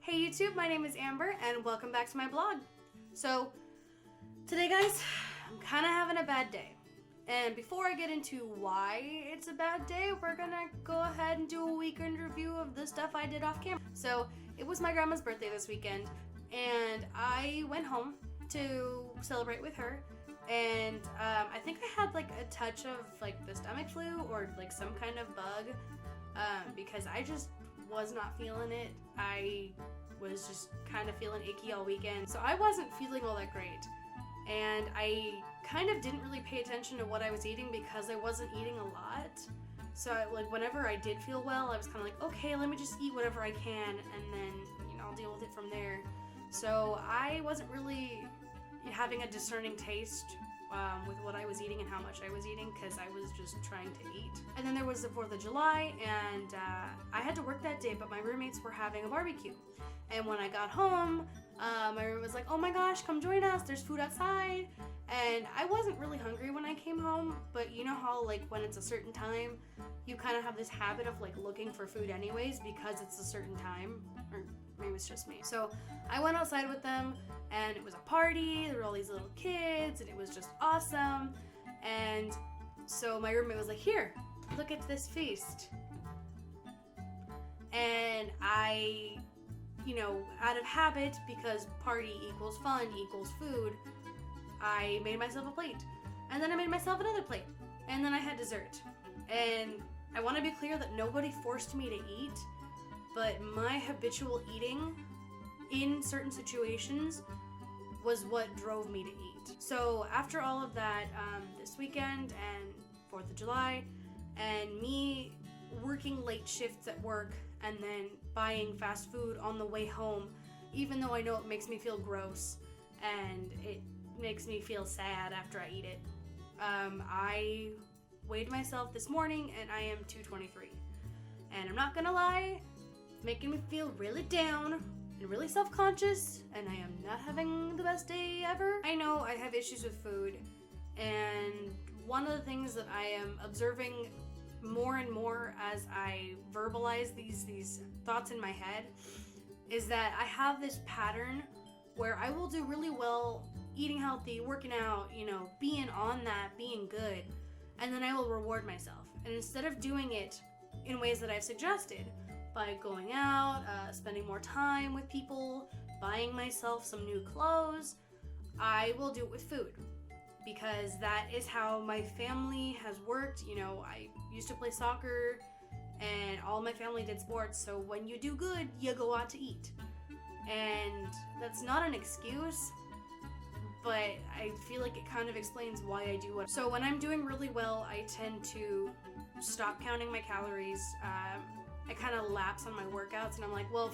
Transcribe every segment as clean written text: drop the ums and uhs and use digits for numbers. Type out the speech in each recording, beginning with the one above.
Hey YouTube, my name is Amber and welcome back to my blog. So today guys, I'm kind of having a bad day. And before I get into why it's a bad day, we're gonna go ahead and do a weekend review of the stuff I did off camera. So it was my grandma's birthday this weekend and I went home to celebrate with her. And I think I had like a touch of like the stomach flu or like some kind of bug because I just was not feeling it. I was just kind of feeling icky all weekend. So I wasn't feeling all that great. And I kind of didn't really pay attention to what I was eating because I wasn't eating a lot. So like whenever I did feel well, I was kind of like, okay, let me just eat whatever I can and then, I'll deal with it from there. So I wasn't really having a discerning taste with what I was eating and how much I was eating because I was just trying to eat. And then there was the 4th of July and I had to work that day, but my roommates were having a barbecue. And when I got home, my roommate was like, oh my gosh, come join us, there's food outside. And I wasn't really hungry when I came home, but you know how like when it's a certain time, you kind of have this habit of like looking for food anyways because it's a certain time, or maybe it's just me. So I went outside with them and it was a party, there were all these little kids and it was just awesome. And so my roommate was like, here, look at this feast. And I, out of habit, because party equals fun equals food, I made myself a plate. And then I made myself another plate. And then I had dessert. And I want to be clear that nobody forced me to eat, but my habitual eating in certain situations was what drove me to eat. So after all of that, this weekend and 4th of July, and me working late shifts at work and then buying fast food on the way home, even though I know it makes me feel gross and it makes me feel sad after I eat it. I weighed myself this morning and I am 223. And I'm not gonna lie, it's making me feel really down and really self-conscious, and I am not having the best day ever. I know I have issues with food, and one of the things that I am observing more and more as I verbalize these thoughts in my head is that I have this pattern where I will do really well eating healthy, working out, being on that, being good, and then I will reward myself. And instead of doing it in ways that I've suggested, by going out, spending more time with people, buying myself some new clothes, I will do it with food. Because that is how my family has worked. I used to play soccer and all my family did sports, so when you do good, you go out to eat. And that's not an excuse, but I feel like it kind of explains why I do it. So when I'm doing really well, I tend to stop counting my calories. I kind of lapse on my workouts and I'm like, well,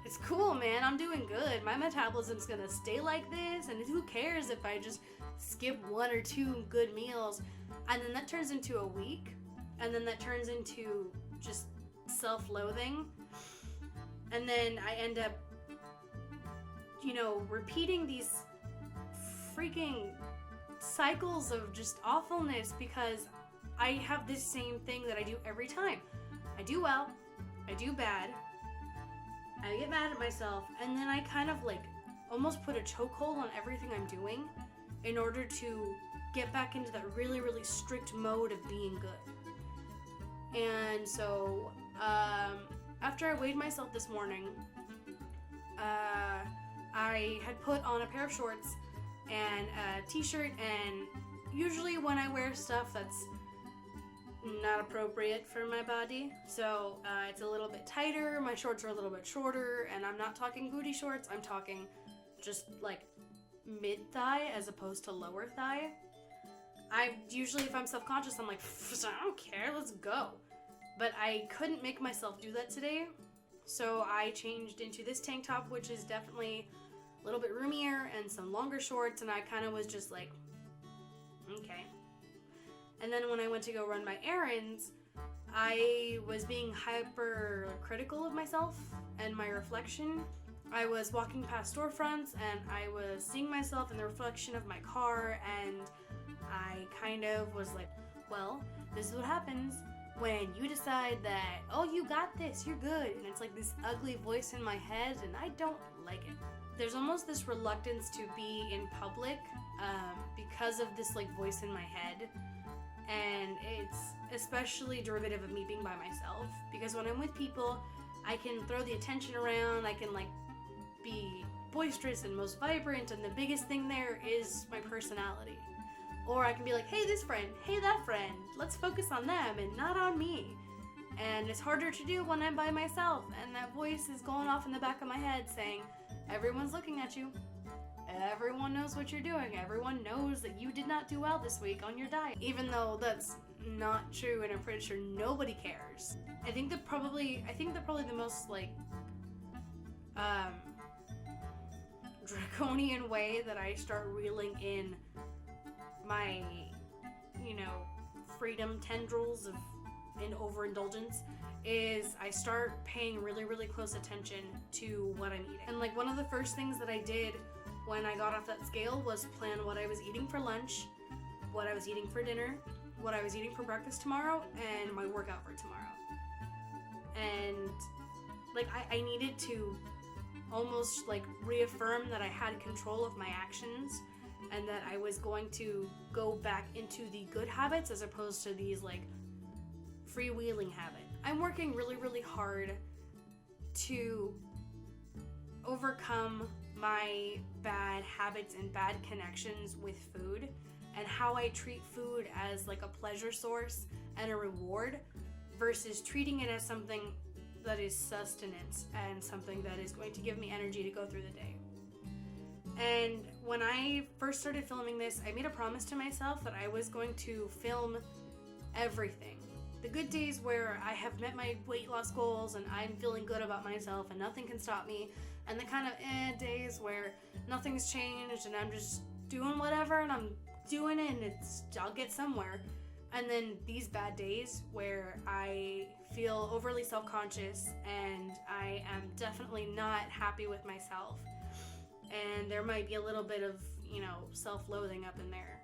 it's cool, man, I'm doing good. My metabolism's gonna stay like this, and who cares if I just skip 1 or 2 good meals. And then that turns into a week, and then that turns into just self-loathing. And then I end up, repeating these freaking cycles of just awfulness because I have this same thing that I do every time. I do well, I do bad, I get mad at myself, and then I kind of like almost put a chokehold on everything I'm doing in order to get back into that really, really strict mode of being good. And so after I weighed myself this morning, I had put on a pair of shorts and a t-shirt, and usually when I wear stuff that's not appropriate for my body, so it's a little bit tighter, my shorts are a little bit shorter, and I'm not talking booty shorts, I'm talking just like mid-thigh as opposed to lower thigh. I usually, if I'm self-conscious, I'm like, I don't care, let's go. But I couldn't make myself do that today, so I changed into this tank top, which is definitely a little bit roomier, and some longer shorts, and I kind of was just like, okay. And then when I went to go run my errands, I was being hyper-critical of myself and my reflection. I was walking past storefronts and I was seeing myself in the reflection of my car, and I kind of was like, well, this is what happens when you decide that, oh, you got this, you're good, and it's like this ugly voice in my head, and I don't like it. There's almost this reluctance to be in public because of this like voice in my head, and it's especially derivative of me being by myself, because when I'm with people, I can throw the attention around, I can like be boisterous and most vibrant, and the biggest thing there is my personality. Or I can be like, hey, this friend, hey, that friend, let's focus on them and not on me. And it's harder to do when I'm by myself, and that voice is going off in the back of my head saying, everyone's looking at you. Everyone knows what you're doing. Everyone knows that you did not do well this week on your diet. Even though that's not true, and I'm pretty sure nobody cares. I think that probably the most like draconian way that I start reeling in my, freedom tendrils in overindulgence is I start paying really, really close attention to what I'm eating. And like one of the first things that I did when I got off that scale was plan what I was eating for lunch, what I was eating for dinner, what I was eating for breakfast tomorrow, and my workout for tomorrow. And like I needed to almost like reaffirm that I had control of my actions, and that I was going to go back into the good habits as opposed to these like freewheeling habits. I'm working really, really hard to overcome my bad habits and bad connections with food, and how I treat food as like a pleasure source and a reward versus treating it as something that is sustenance and something that is going to give me energy to go through the day. And when I first started filming this, I made a promise to myself that I was going to film everything. The good days where I have met my weight loss goals and I'm feeling good about myself and nothing can stop me, and the kind of days where nothing's changed and I'm just doing whatever and I'm doing it and I'll get somewhere. And then these bad days where I feel overly self-conscious and I am definitely not happy with myself. And there might be a little bit of, self-loathing up in there.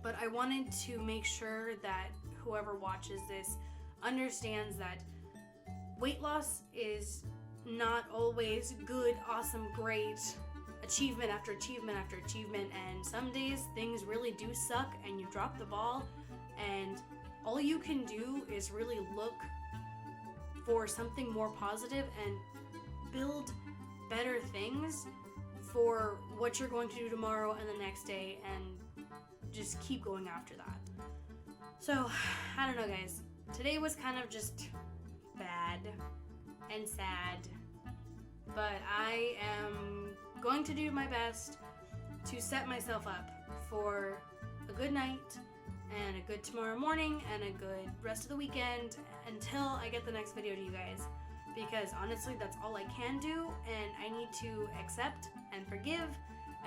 But I wanted to make sure that whoever watches this understands that weight loss is not always good, awesome, great, achievement after achievement after achievement. And some days things really do suck and you drop the ball, and all you can do is really look for something more positive and build better things for what you're going to do tomorrow and the next day, and just keep going after that. So, I don't know, guys. Today was kind of just bad and sad, but I am going to do my best to set myself up for a good night and a good tomorrow morning and a good rest of the weekend until I get the next video to you guys. Because honestly, that's all I can do, and I need to accept and forgive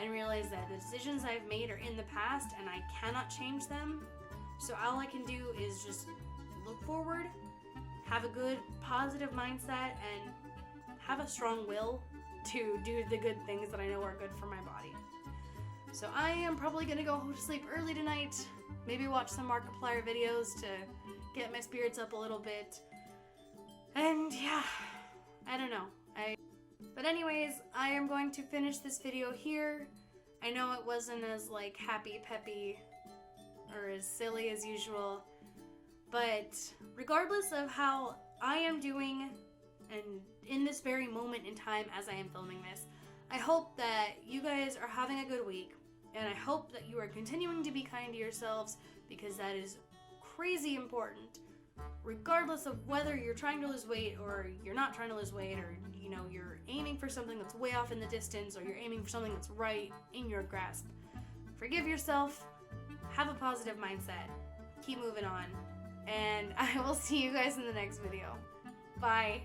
and realize that the decisions I've made are in the past and I cannot change them. So all I can do is just look forward, have a good positive mindset, and have a strong will to do the good things that I know are good for my body. So I am probably gonna go home to sleep early tonight, maybe watch some Markiplier videos to get my spirits up a little bit. And yeah, I don't know. But anyways, I am going to finish this video here. I know it wasn't as like happy, peppy, or as silly as usual, but regardless of how I am doing and in this very moment in time as I am filming this, I hope that you guys are having a good week, and I hope that you are continuing to be kind to yourselves, because that is crazy important. Regardless of whether you're trying to lose weight or you're not trying to lose weight, or you're aiming for something that's way off in the distance, or you're aiming for something that's right in your grasp. Forgive yourself, have a positive mindset, keep moving on, and I will see you guys in the next video. Bye.